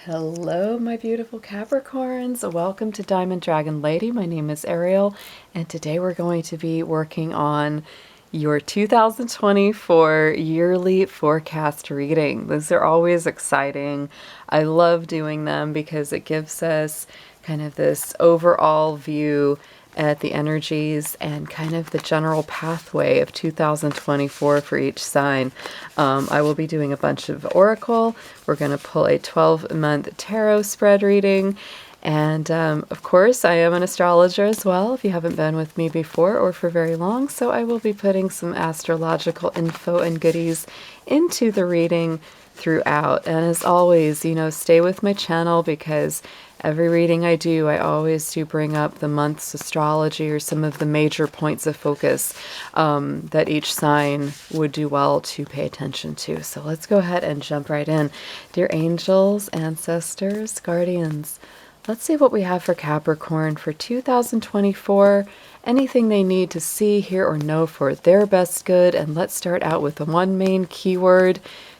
Hello, my beautiful Capricorns. Welcome to Diamond Dragon Lady. My name is Ariel, and today we're going to be working on your 2024 yearly forecast reading. Those are always exciting. I love doing them because it gives us kind of this overall view at the energies and kind of the general pathway of 2024 for each sign. I will be doing a bunch of oracle. We're going to pull a 12-month tarot spread reading. And of course, I am an astrologer as well, if you haven't been with me before or for very long. So I will be putting some astrological info and goodies into the reading throughout. And as always, stay with my channel because every reading I do, I always do bring up the month's astrology or some of the major points of focus that each sign would do well to pay attention to. So let's go ahead and jump right in. Dear angels, ancestors, guardians, let's see what we have for Capricorn for 2024. Anything they need to see, hear, or know for their best good. And let's start out with the one main keyword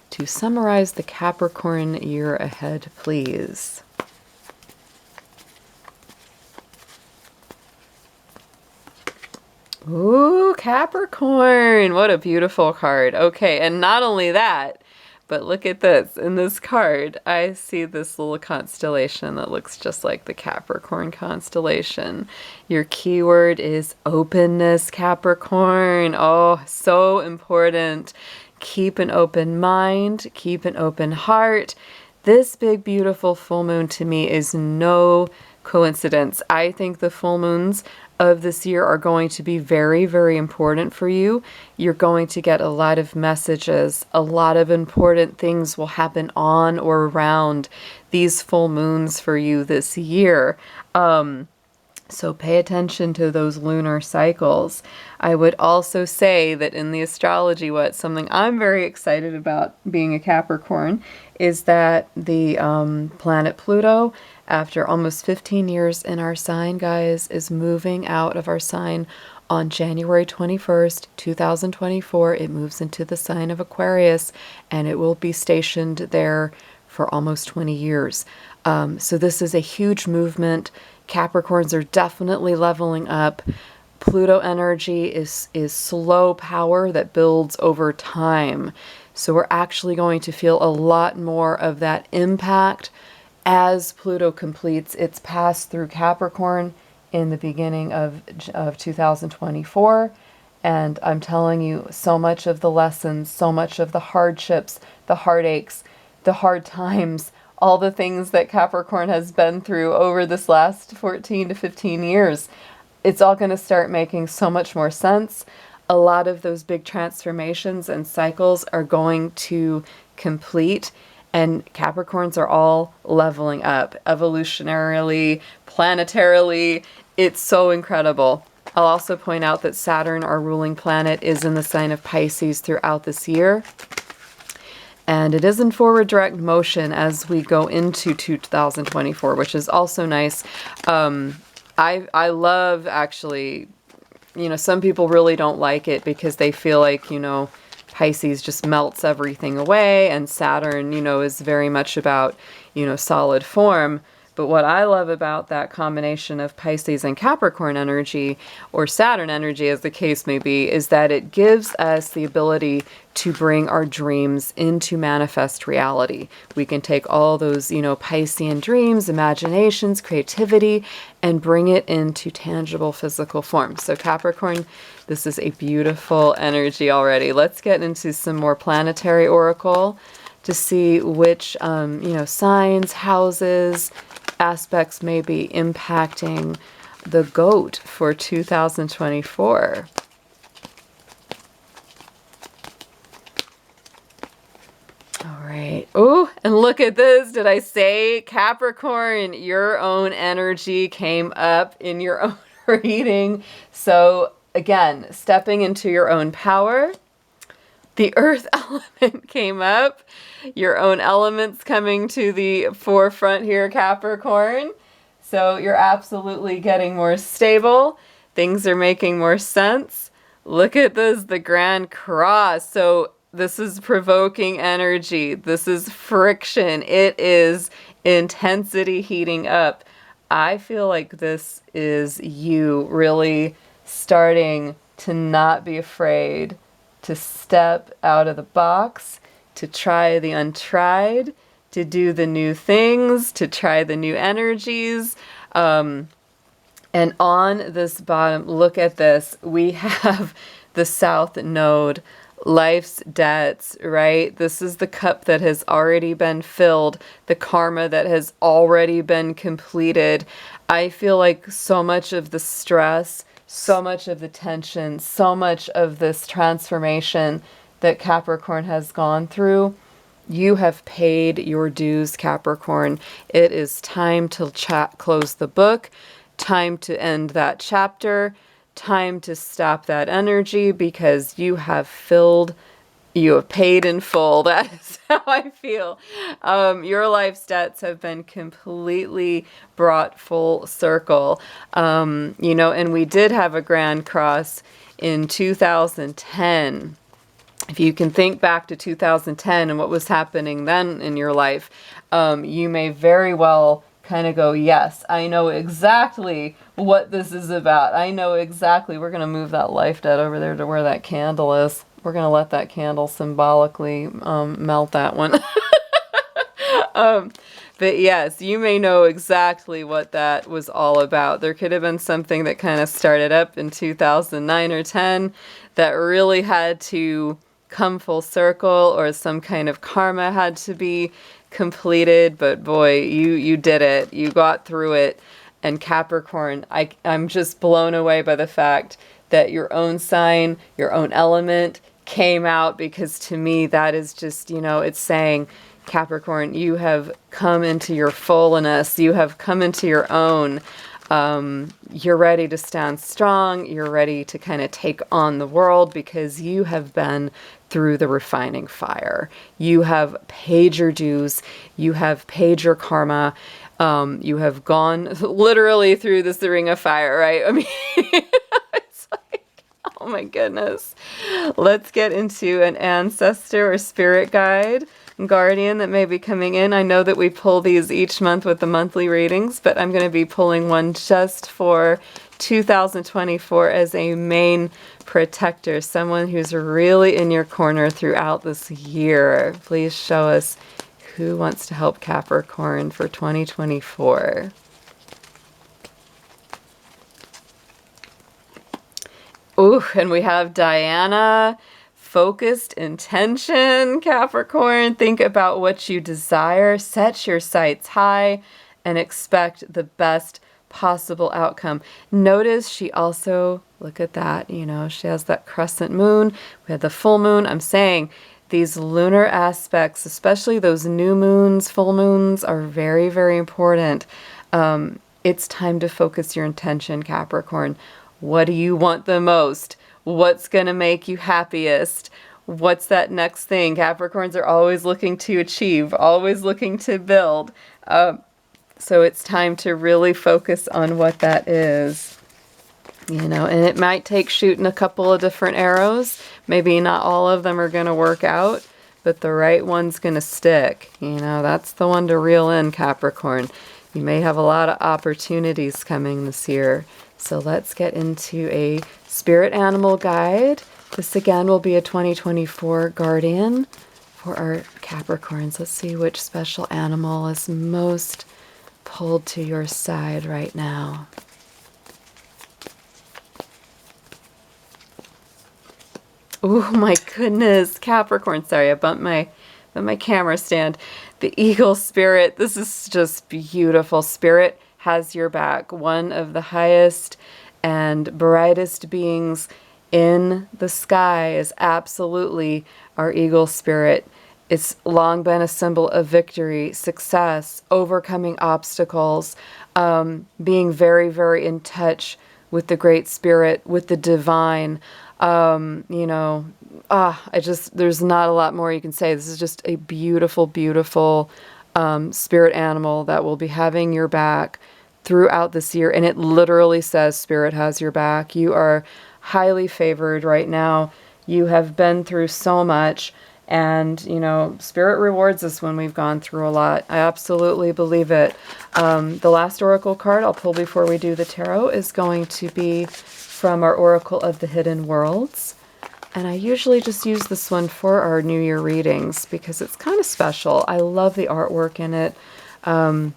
to summarize the Capricorn year ahead, please. Ooh, Capricorn. What a beautiful card. Okay, and not only that, but look at this. In this card, I see this little constellation that looks just like the Capricorn constellation. Your keyword is openness, Capricorn. Oh, so important. Keep an open mind, keep an open heart. This big, beautiful full moon to me is no coincidence. I think the full moons of this year are going to be very, very important for you. You're going to get a lot of messages. A lot of important things will happen on or around these full moons for you this year. So pay attention to those lunar cycles. I would also say that in the astrology, something I'm very excited about being a Capricorn is that the planet Pluto, after almost 15 years in our sign, guys, is moving out of our sign on January 21st, 2024. It moves into the sign of Aquarius, and it will be stationed there for almost 20 years. So this is a huge movement. Capricorns are definitely leveling up. Pluto energy is slow power that builds over time. So we're actually going to feel a lot more of that impact as Pluto completes its pass through Capricorn in the beginning of 2024. And I'm telling you, so much of the lessons, so much of the hardships, the heartaches, the hard times, all the things that Capricorn has been through over this last 14 to 15 years, it's all going to start making so much more sense. A lot of those big transformations and cycles are going to complete, and Capricorns are all leveling up evolutionarily, planetarily. It's so incredible. I'll also point out that Saturn, our ruling planet, is in the sign of Pisces throughout this year. And it is in forward direct motion as we go into 2024, which is also nice. I love, actually, some people really don't like it because they feel like, Pisces just melts everything away, and Saturn, is very much about, solid form. But what I love about that combination of Pisces and Capricorn energy, or Saturn energy as the case may be, is that it gives us the ability to bring our dreams into manifest reality. We can take all those, Piscean dreams, imaginations, creativity, and bring it into tangible physical form. So Capricorn, this is a beautiful energy already. Let's get into some more planetary oracle to see which, signs, houses, aspects may be impacting the goat for 2024. All right. Oh, and look at this. Did I say, Capricorn, your own energy came up in your own reading? So again, stepping into your own power. The earth element came up. Your own elements coming to the forefront here, Capricorn. So you're absolutely getting more stable. Things are making more sense. Look at this, the Grand Cross. So this is provoking energy. This is friction. It is intensity heating up. I feel like this is you really starting to not be afraid to step out of the box, to try the untried, to do the new things, to try the new energies. And on this bottom, look at this. We have the South Node, life's debts, right? This is the cup that has already been filled, the karma that has already been completed. I feel like so much of the stress, so much of the tension, so much of this transformation that Capricorn has gone through, you have paid your dues, Capricorn. It is time to close the book. Time to end that chapter, time to stop that energy, because you have paid in full. That is how I feel. Your life's debts have been completely brought full circle. And we did have a Grand Cross in 2010. If you can think back to 2010 and what was happening then in your life, you may very well kind of go, yes, I know exactly what this is about. I know exactly. We're going to move that life debt over there to where that candle is. We're going to let that candle symbolically melt that one. But yes, you may know exactly what that was all about. There could have been something that kind of started up in 2009 or 10 that really had to come full circle, or some kind of karma had to be completed. But boy, you did it. You got through it. And Capricorn, I'm just blown away by the fact that your own sign, your own element came out, because to me that is just, it's saying, Capricorn, you have come into your fullness. You have come into your own. You're ready to stand strong. You're ready to kind of take on the world, because you have been through the refining fire. You have paid your dues. You have paid your karma. You have gone literally through this ring of fire, right? I mean, it's like, oh my goodness. Let's get into an ancestor or spirit guide, guardian that may be coming in. I know that we pull these each month with the monthly readings, but I'm going to be pulling one just for 2024 as a main protector, someone who's really in your corner throughout this year. Please show us who wants to help Capricorn for 2024. Ooh, and we have Diana. Focused intention, Capricorn. Think about what you desire. Set your sights high and expect the best possible outcome. Notice she also, look at that, she has that crescent moon. We had the full moon. I'm saying these lunar aspects, especially those new moons, full moons, are very, very important. It's time to focus your intention, Capricorn. What do you want the most? What's going to make you happiest? What's that next thing? Capricorns are always looking to achieve, always looking to build. So it's time to really focus on what that is. And it might take shooting a couple of different arrows. Maybe not all of them are going to work out, but the right one's going to stick. That's the one to reel in, Capricorn. You may have a lot of opportunities coming this year. So let's get into a spirit animal guide. This again will be a 2024 guardian for our Capricorns. Let's see which special animal is most pulled to your side right now. Oh my goodness, Capricorn. Sorry, I bumped my camera stand. The eagle spirit. This is just beautiful. Spirit has your back. One of the highest and brightest beings in the sky is absolutely our eagle spirit. It's long been a symbol of victory, success, overcoming obstacles, being very, very in touch with the Great Spirit, with the divine. There's not a lot more you can say. This is just a beautiful, beautiful spirit animal that will be having your back throughout this year. And it literally says Spirit has your back. You are highly favored right now. You have been through so much, And, you know, Spirit rewards us when we've gone through a lot. I absolutely believe it. The last oracle card I'll pull before we do the tarot is going to be from our Oracle of the Hidden Worlds. And I usually just use this one for our New Year readings because it's kind of special. I love the artwork in it. And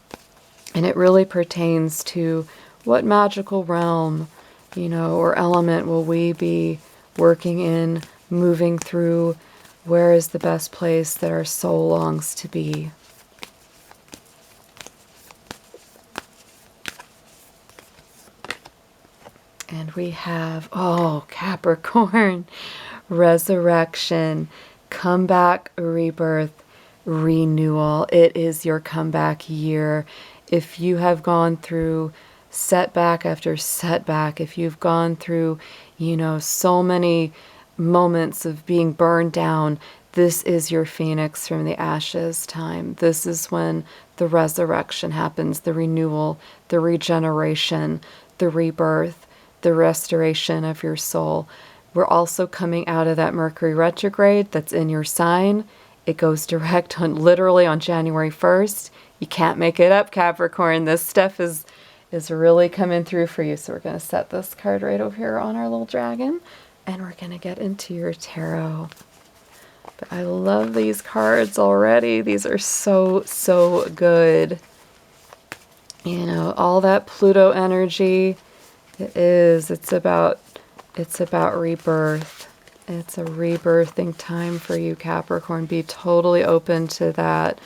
it really pertains to what magical realm, you know, or element will we be working in, moving through. Where is the best place that our soul longs to be? And we have, oh, Capricorn, resurrection, comeback, rebirth, renewal. It is your comeback year. If you have gone through setback after setback, if you've gone through, you know, so many moments of being burned down, this is your phoenix from the ashes time. This is when the resurrection happens, the renewal, the regeneration, the rebirth, the restoration of your soul. We're also coming out of that Mercury retrograde that's in your sign. It goes direct on literally on January 1st. You can't make it up, Capricorn. This stuff is really coming through for you. So we're going to set this card right over here on our little dragon, and we're going to get into your tarot. But I love these cards already. These are so, so good. You know, all that Pluto energy. It's about rebirth. It's a rebirthing time for you, Capricorn. Be totally open to that.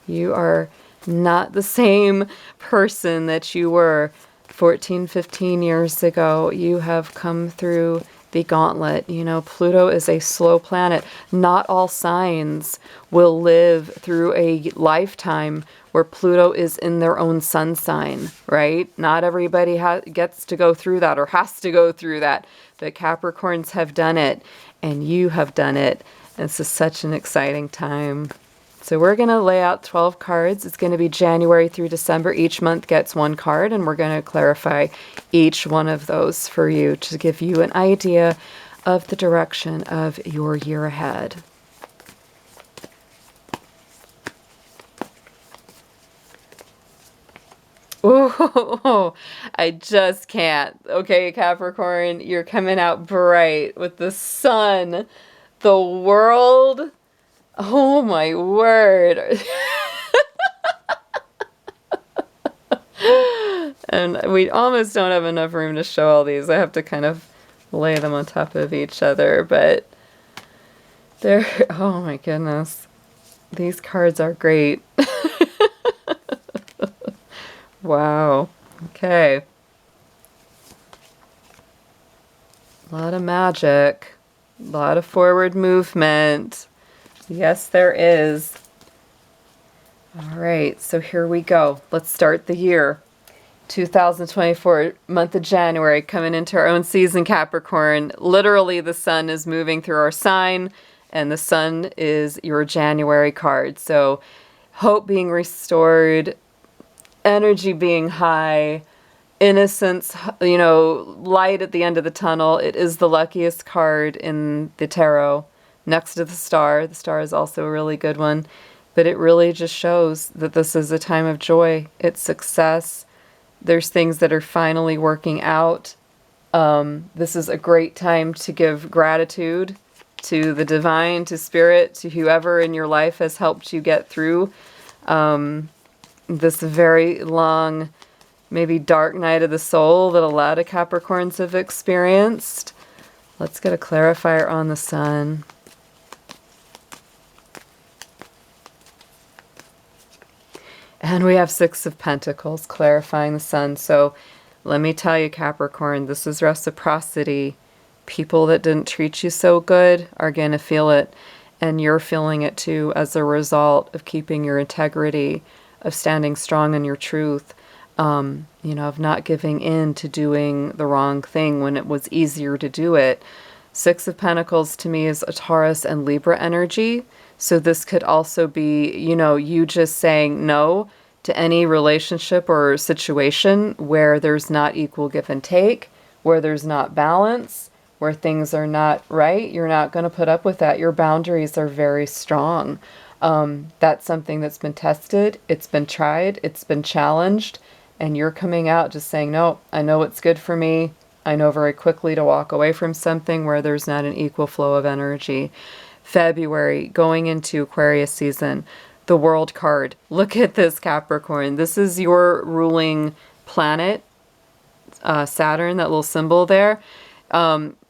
You are not the same person that you were 14, 15 years ago. You have come through the gauntlet. You know, Pluto is a slow planet. Not all signs will live through a lifetime where Pluto is in their own sun sign, right? Not everybody gets to go through that or has to go through that. But Capricorns have done it, and you have done it. And this is such an exciting time. So we're going to lay out 12 cards. It's going to be January through December. Each month gets one card, and we're going to clarify each one of those for you to give you an idea of the direction of your year ahead. Oh, I just can't. Okay, Capricorn, you're coming out bright with the sun, the world. Oh my word. And we almost don't have enough room to show all these. I have to kind of lay them on top of each other, but they're, oh my goodness. These cards are great. Wow. Okay. A lot of magic. A lot of forward movement. Yes, there is. All right, so here we go. Let's start the year. 2024, month of January, coming into our own season, Capricorn. Literally, the sun is moving through our sign, and the sun is your January card. So, hope being restored, energy being high, innocence, you know, light at the end of the tunnel. It is the luckiest card in the tarot, next to the star. The star is also a really good one, but it really just shows that this is a time of joy. It's success. There's things that are finally working out. This is a great time to give gratitude to the divine, to spirit, to whoever in your life has helped you get through this very long, maybe dark night of the soul that a lot of Capricorns have experienced. Let's get a clarifier on the sun. And we have Six of Pentacles clarifying the sun. So let me tell you, Capricorn, this is reciprocity. People that didn't treat you so good are going to feel it. And you're feeling it too as a result of keeping your integrity, of standing strong in your truth, you know, of not giving in to doing the wrong thing when it was easier to do it. Six of Pentacles to me is a Taurus and Libra energy. So this could also be, you know, you just saying no to any relationship or situation where there's not equal give and take, where there's not balance, where things are not right, you're not going to put up with that. Your boundaries are very strong. That's something that's been tested, it's been tried, it's been challenged, and you're coming out just saying, no, I know what's good for me. I know very quickly to walk away from something where there's not an equal flow of energy. February, going into Aquarius season, the World card. Look at this, Capricorn. This is your ruling planet, Saturn, that little symbol there.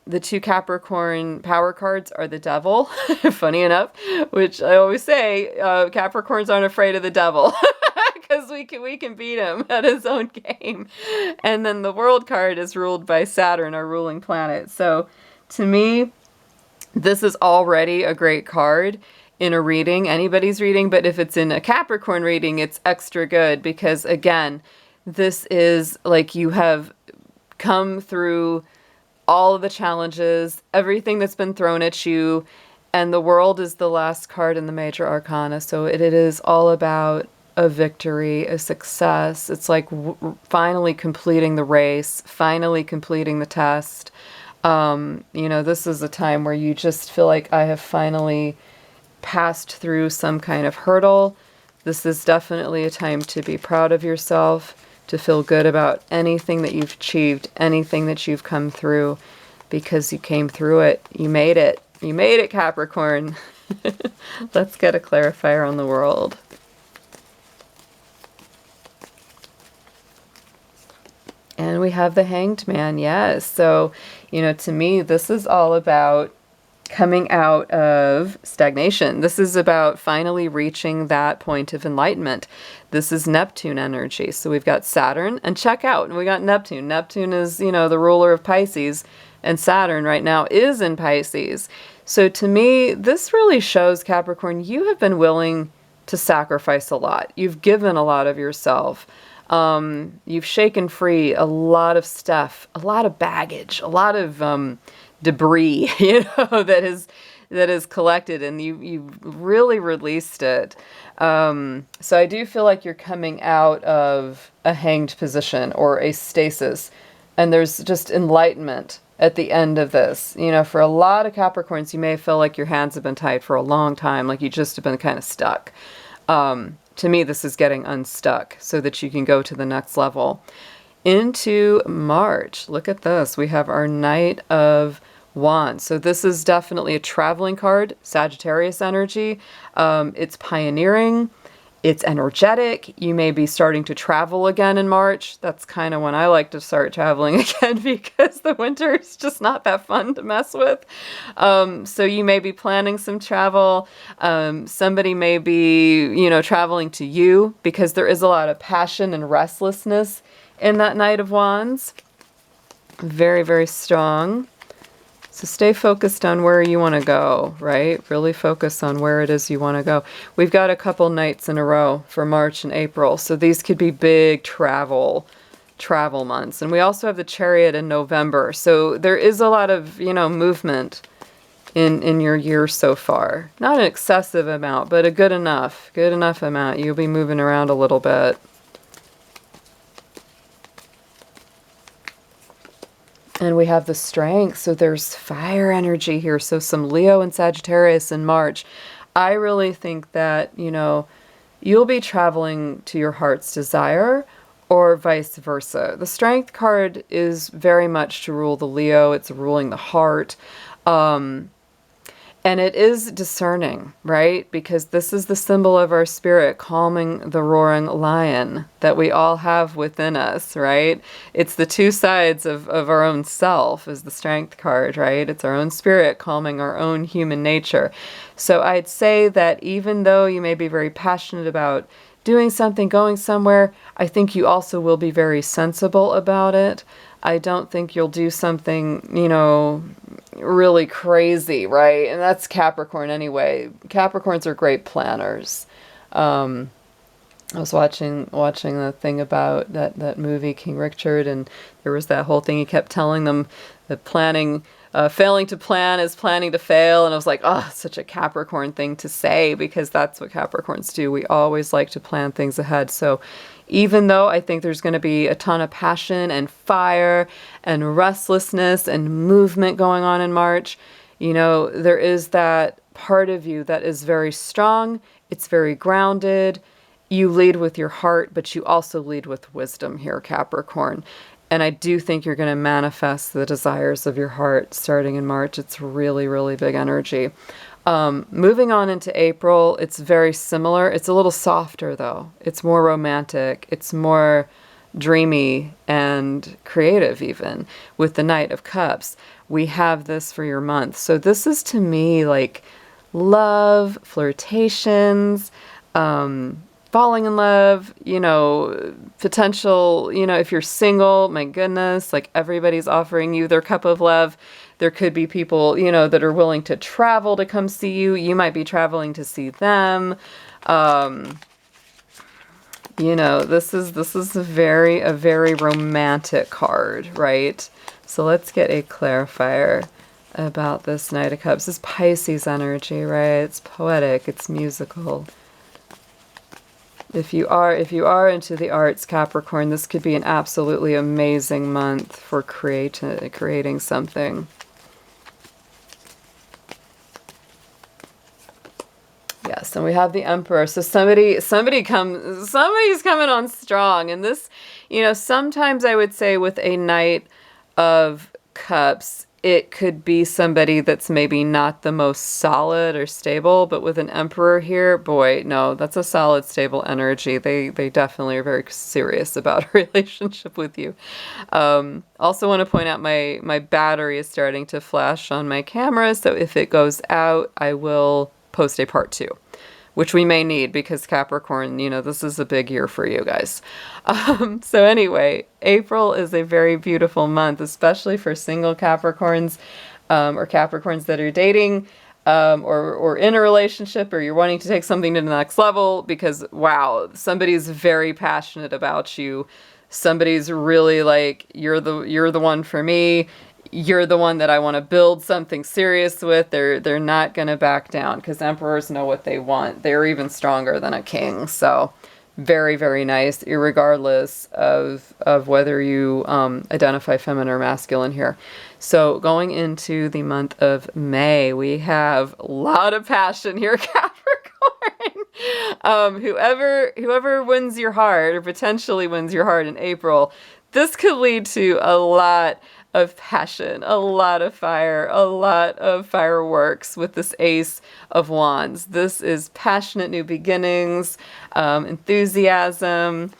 The two Capricorn power cards are the devil, funny enough, which I always say, Capricorns aren't afraid of the devil because we can beat him at his own game. And then the World card is ruled by Saturn, our ruling planet. So to me, this is already a great card in a reading, anybody's reading, but if it's in a Capricorn reading, it's extra good because, again, this is like you have come through all of the challenges, everything that's been thrown at you, and the World is the last card in the major arcana. So it is all about a victory, a success. It's like finally completing the race, finally completing the test. This is a time where you just feel like I have finally passed through some kind of hurdle. This is definitely a time to be proud of yourself, to feel good about anything that you've achieved, anything that you've come through, because you came through it. You made it. You made it, Capricorn. Let's get a clarifier on the World. And we have the Hanged Man, yes. So, to me, this is all about coming out of stagnation. This is about finally reaching that point of enlightenment. This is Neptune energy. So we've got Saturn, and check out, we got Neptune. Neptune is, the ruler of Pisces, and Saturn right now is in Pisces. So to me, this really shows, Capricorn, you have been willing to sacrifice a lot. You've given a lot of yourself. You've shaken free a lot of stuff, a lot of baggage, a lot of debris, that is collected, and you really released it. So I do feel like you're coming out of a hanged position or a stasis, and there's just enlightenment at the end of this. For a lot of Capricorns, you may feel like your hands have been tied for a long time, like you just have been kind of stuck. To me, this is getting unstuck so that you can go to the next level. Into March, look at this. We have our Knight of Wands. So this is definitely a traveling card, Sagittarius energy. It's pioneering. It's energetic. You may be starting to travel again in March. That's kind of when I like to start traveling again because the winter is just not that fun to mess with. So you may be planning some travel. Somebody may be, traveling to you because there is a lot of passion and restlessness in that Knight of Wands. Very, very strong. So stay focused on where you want to go, right? Really focus on where it is you want to go. We've got a couple nights in a row for March and April. So these could be big travel months. And we also have the Chariot in November. So there is a lot of, movement in your year so far. Not an excessive amount, but a good enough amount. You'll be moving around a little bit. And we have the Strength, so there's fire energy here. So some Leo and Sagittarius in March. I really think that, you'll be traveling to your heart's desire or vice versa. The Strength card is very much to rule the Leo. It's ruling the heart. And it is discerning, right? Because this is the symbol of our spirit calming the roaring lion that we all have within us, right? It's the two sides of our own self is the Strength card, right? It's our own spirit calming our own human nature. So I'd say that even though you may be very passionate about doing something, going somewhere, I think you also will be very sensible about it. I don't think you'll do something, really crazy, right? And that's Capricorn anyway. Capricorns are great planners. I was watching the thing about that movie King Richard, and there was that whole thing he kept telling them that planning Failing to plan is planning to fail. And I was like, oh, such a Capricorn thing to say, because that's what Capricorns do. We always like to plan things ahead. So even though I think there's going to be a ton of passion and fire and restlessness and movement going on in March, you know, there is that part of you that is very strong. It's very grounded. You lead with your heart, but you also lead with wisdom here, Capricorn. And I do think you're going to manifest the desires of your heart starting in March. It's really, really big energy. Moving on into April, it's very similar. It's a little softer, though. It's more romantic. It's more dreamy and creative, even, with the Knight of Cups. We have this for your month. So this is, to me, like love, flirtations, falling in love, you know, potential, you know, if you're single, my goodness, like everybody's offering you their cup of love. There could be people, you know, that are willing to travel to come see you. You might be traveling to see them. You know, this is a very romantic card, right? So let's get a clarifier about this Knight of Cups. This is Pisces energy, right? It's poetic, it's musical. If you are into the arts, Capricorn, this could be an absolutely amazing month for creating something. Yes, and we have the Emperor. So somebody's coming on strong. And this, you know, sometimes I would say with a Knight of Cups, it could be somebody that's maybe not the most solid or stable, but with an Emperor here, boy, no, that's a solid, stable energy. They definitely are very serious about a relationship with you. Also want to point out my battery is starting to flash on my camera, so if it goes out, I will post a part 2. Which we may need, because Capricorn, you know, this is a big year for you guys. So anyway, April is a very beautiful month, especially for single Capricorns, or Capricorns that are dating, or in a relationship, or you're wanting to take something to the next level, because wow, somebody's very passionate about you. Somebody's really like, you're the one for me. You're the one that I want to build something serious with. They're not going to back down, because emperors know what they want. They're even stronger than a king. So very, very nice, irregardless of whether you identify feminine or masculine here. So going into the month of May, we have a lot of passion here, Capricorn. Whoever wins your heart, or potentially wins your heart in April, this could lead to a lot of passion, a lot of fire, a lot of fireworks with this Ace of Wands. This is passionate new beginnings, enthusiasm,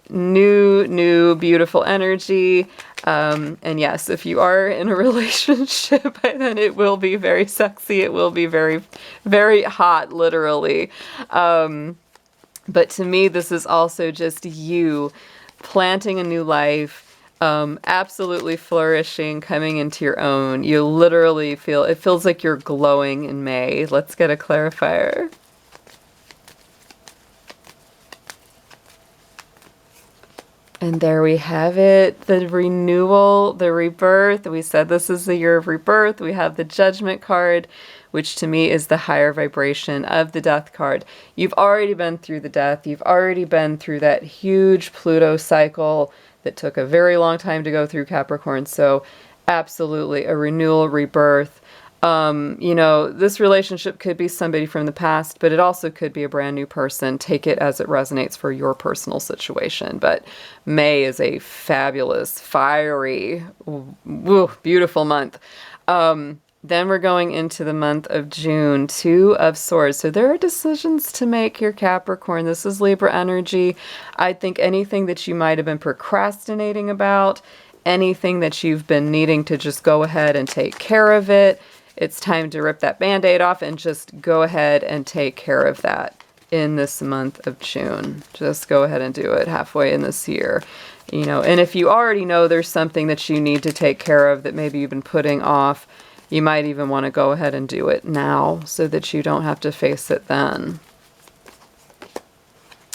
new beautiful energy. And yes, if you are in a relationship, then it will be very sexy. It will be very, very hot, literally. But to me, this is also just you planting a new life, absolutely flourishing, coming into your own. You literally it feels like you're glowing in May. Let's get a clarifier. And there we have it, the renewal, the rebirth. We said this is the year of rebirth. We have the Judgment card, which to me is the higher vibration of the Death card. You've already been through the death. You've already been through that huge Pluto cycle that took a very long time to go through, Capricorn. So absolutely a renewal, rebirth. You know, this relationship could be somebody from the past, but it also could be a brand new person. Take it as it resonates for your personal situation. But May is a fabulous, fiery, beautiful month. Then we're going into the month of June, 2 of Swords. So there are decisions to make here, Capricorn. This is Libra energy. I think anything that you might have been procrastinating about, anything that you've been needing to just go ahead and take care of it, it's time to rip that Band-Aid off and just go ahead and take care of that in this month of June. Just go ahead and do it halfway in this year. You know, and if you already know there's something that you need to take care of that maybe you've been putting off, you might even want to go ahead and do it now so that you don't have to face it then.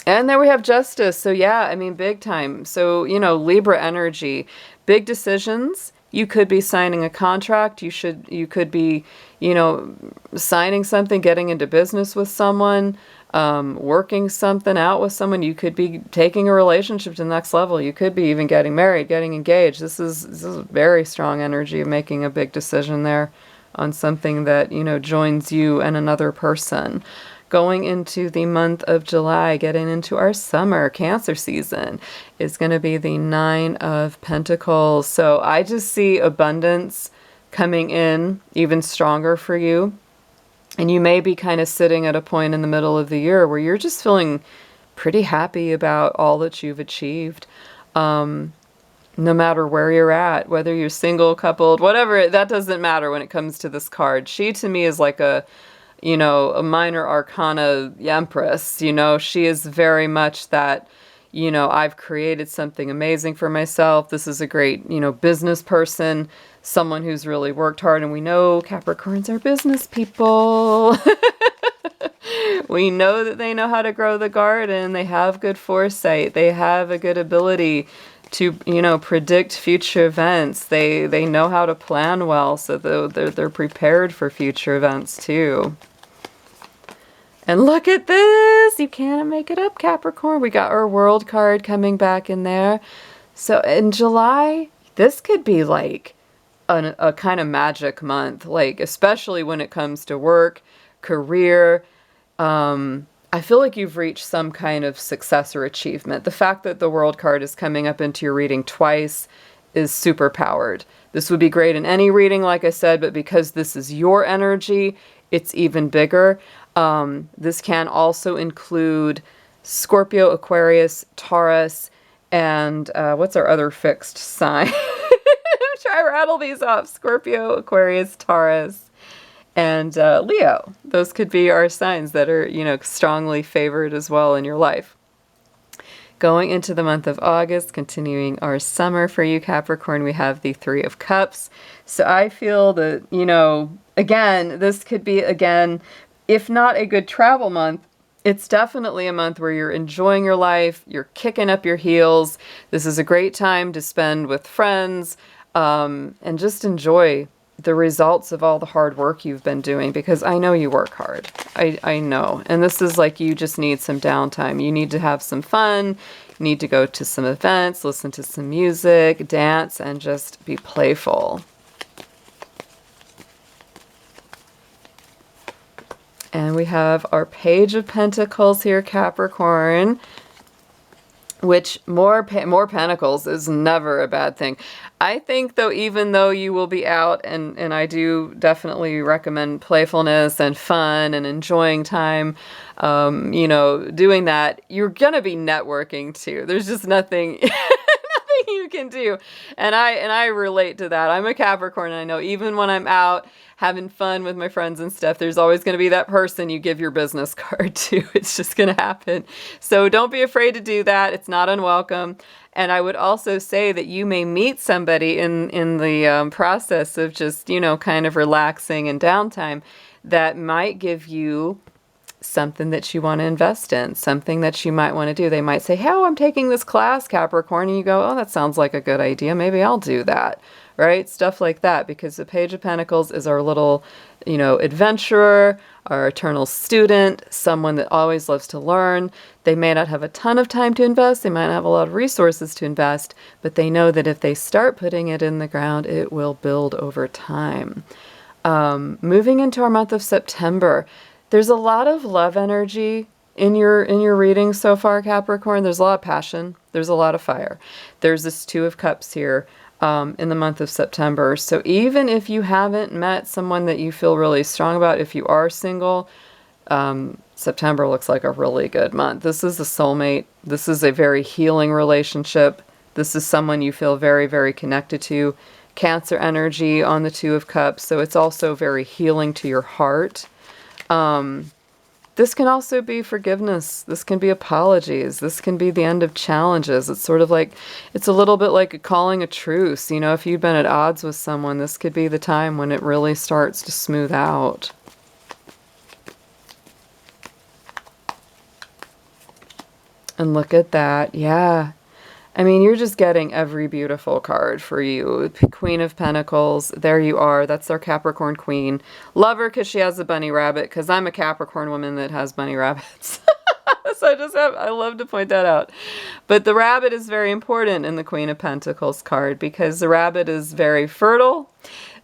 And then we have Justice. So yeah, I mean, big time. So, you know, Libra energy, big decisions. You could be signing a contract. You could be, signing something, getting into business with someone, working something out with someone. You could be taking a relationship to the next level. You could be even getting married, getting engaged. This is very strong energy of making a big decision there on something that, joins you and another person. Going into the month of July, getting into our summer Cancer season, is going to be the Nine of Pentacles. So I just see abundance coming in even stronger for you. And you may be kind of sitting at a point in the middle of the year where you're just feeling pretty happy about all that you've achieved. No matter where you're at, whether you're single, coupled, whatever, that doesn't matter when it comes to this card. She to me is like a minor arcana empress. She is very much that, I've created something amazing for myself. This is a great, business person, someone who's really worked hard. And we know Capricorns are business people. We know that they know how to grow the garden. They have good foresight. They have a good ability to, predict future events. They know how to plan well, so they're prepared for future events too. And look at this! You can't make it up, Capricorn. We got our World card coming back in there. So in July, this could be like a kind of magic month, like especially when it comes to work, career. I feel like you've reached some kind of success or achievement. The fact that the World card is coming up into your reading twice is super powered. This would be great in any reading, like I said, but because this is your energy, it's even bigger. This can also include Scorpio, Aquarius, Taurus, and what's our other fixed sign? Try to rattle these off. Scorpio, Aquarius, Taurus, and Leo. Those could be our signs that are, strongly favored as well in your life. Going into the month of August, continuing our summer for you, Capricorn, we have the Three of Cups. So I feel that, again, this could be, if not a good travel month, it's definitely a month where you're enjoying your life, you're kicking up your heels. This is a great time to spend with friends, and just enjoy the results of all the hard work you've been doing, because I know you work hard. I know. And this is like you just need some downtime. You need to have some fun. You need to go to some events, listen to some music, dance, and just be playful. And we have our Page of Pentacles here, Capricorn, which more pentacles is never a bad thing. I think, though, even though you will be out, and I do definitely recommend playfulness and fun and enjoying time, doing that, you're going to be networking too. There's just nothing... nothing you can do. And I relate to that. I'm a Capricorn, and I know even when I'm out having fun with my friends and stuff, there's always going to be that person you give your business card to. It's just going to happen. So don't be afraid to do that. It's not unwelcome. And I would also say that you may meet somebody in the process of just, kind of relaxing and downtime that might give you something that you want to invest in, something that you might want to do. They might say, hey, I'm taking this class, Capricorn. And you go, oh, that sounds like a good idea. Maybe I'll do that. Right? Stuff like that, because the Page of Pentacles is our little, adventurer, our eternal student, someone that always loves to learn. They may not have a ton of time to invest. They might not have a lot of resources to invest, but they know that if they start putting it in the ground, it will build over time. Moving into our month of September, there's a lot of love energy in your reading so far, Capricorn. There's a lot of passion. There's a lot of fire. There's this Two of Cups here. In the month of September. So even if you haven't met someone that you feel really strong about, if you are single, September looks like a really good month. This is a soulmate. This is a very healing relationship. This is someone you feel very, very connected to. Cancer energy on the Two of Cups. So it's also very healing to your heart. This can also be forgiveness. This can be apologies. This can be the end of challenges. It's sort of like, it's a little bit like calling a truce. If you've been at odds with someone, this could be the time when it really starts to smooth out. And look at that. Yeah. I mean, you're just getting every beautiful card for you. Queen of Pentacles, there you are. That's our Capricorn queen. Love her because she has a bunny rabbit, because I'm a Capricorn woman that has bunny rabbits. So I love to point that out. But the rabbit is very important in the Queen of Pentacles card because the rabbit is very fertile.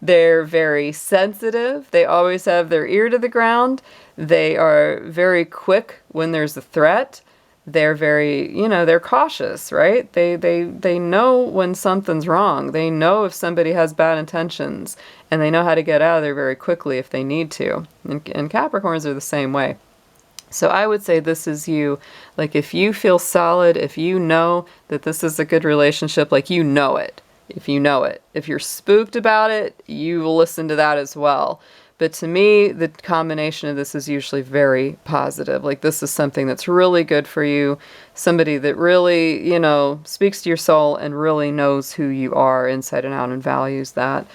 They're very sensitive. They always have their ear to the ground. They are very quick when there's a threat. They're very, they're cautious, right? They know when something's wrong. They know if somebody has bad intentions, and they know how to get out of there very quickly if they need to. And Capricorns are the same way. So I would say this is you. Like, if you feel solid, if you know that this is a good relationship, like, you know it. If you know it. If you're spooked about it, you will listen to that as well. But to me, the combination of this is usually very positive. Like, this is something that's really good for you. Somebody that really, speaks to your soul and really knows who you are inside and out and values that.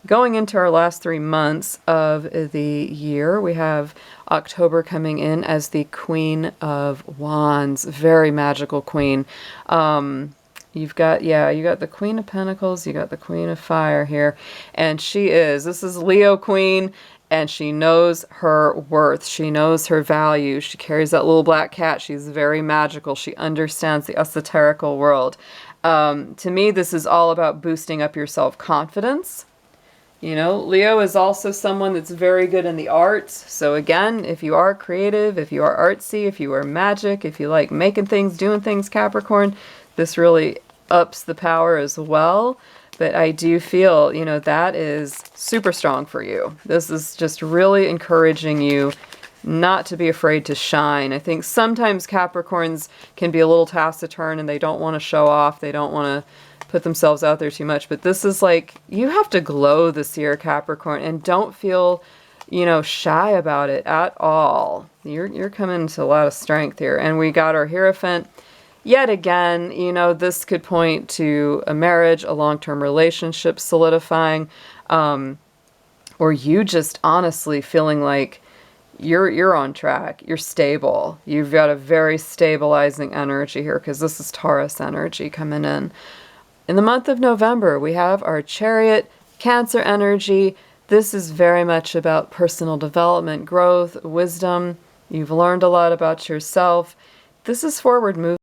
Going into our last 3 months of the year, we have October coming in as the Queen of Wands. Very magical queen. You got the Queen of Pentacles, you got the Queen of Fire here, and this is Leo Queen, and she knows her worth. She knows her value. She carries that little black cat. She's very magical. She understands the esoterical world. To me, this is all about boosting up your self-confidence. Leo is also someone that's very good in the arts. So again, if you are creative, if you are artsy, if you are magic, if you like making things, doing things, Capricorn, this really ups the power as well. But I do feel, that is super strong for you. This is just really encouraging you not to be afraid to shine. I think sometimes Capricorns can be a little taciturn and they don't want to show off. They don't want to put themselves out there too much. But this is like, you have to glow this year, Capricorn, and don't feel, shy about it at all. You're coming into a lot of strength here. And we got our Hierophant. Yet again, this could point to a marriage, a long-term relationship solidifying, or you just honestly feeling like you're on track, you're stable. You've got a very stabilizing energy here because this is Taurus energy coming in. In the month of November, we have our Chariot, Cancer energy. This is very much about personal development, growth, wisdom. You've learned a lot about yourself. This is forward movement.